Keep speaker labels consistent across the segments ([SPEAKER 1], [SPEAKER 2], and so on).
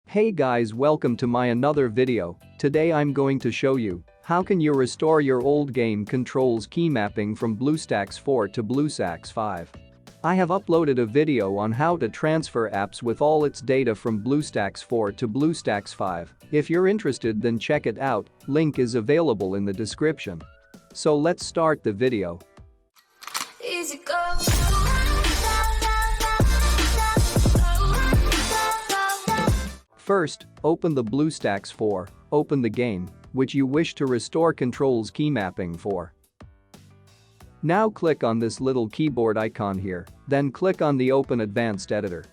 [SPEAKER 1] Hey guys, welcome to my another video. Today I'm going to show you how can you restore your old game controls key mapping from BlueStacks 4 to BlueStacks 5. I have uploaded a video on how to transfer apps with all its data from BlueStacks 4 to BlueStacks 5. If you're interested, then check it out, link is available in the description. So let's start the video.
[SPEAKER 2] Easy go.
[SPEAKER 1] First, open the BlueStacks 4, open the game, which you wish to restore controls key mapping for. Now click on this little keyboard icon here, then click on the Open Advanced Editor.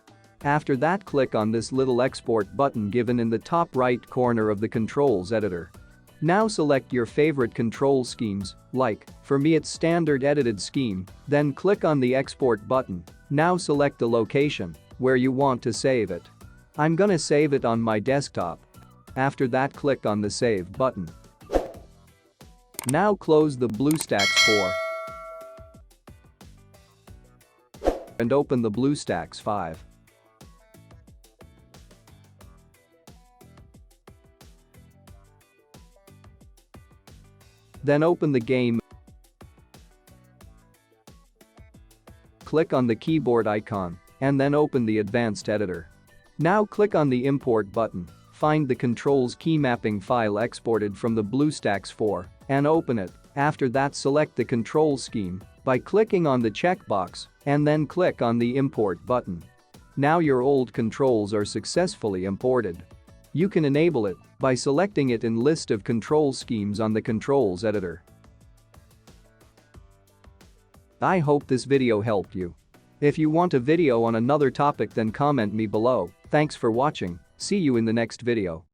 [SPEAKER 1] After that, click on this little export button given in the top right corner of the controls editor. Now select your favorite control schemes, like, for me it's standard edited scheme, then click on the export button. Now select the location where you want to save it. I'm gonna save it on my desktop. After that, click on the Save button. Now close the BlueStacks 4 and open the BlueStacks 5. Then open the game. Click on the keyboard icon and then open the advanced editor. Now click on the Import button, find the controls key mapping file exported from the BlueStacks 4 and open it. After that, select the control scheme by clicking on the checkbox and then click on the Import button. Now your old controls are successfully imported. You can enable it by selecting it in list of control schemes on the controls editor. I hope this video helped you. If you want a video on another topic, then comment me below. Thanks for watching, see you in the next video.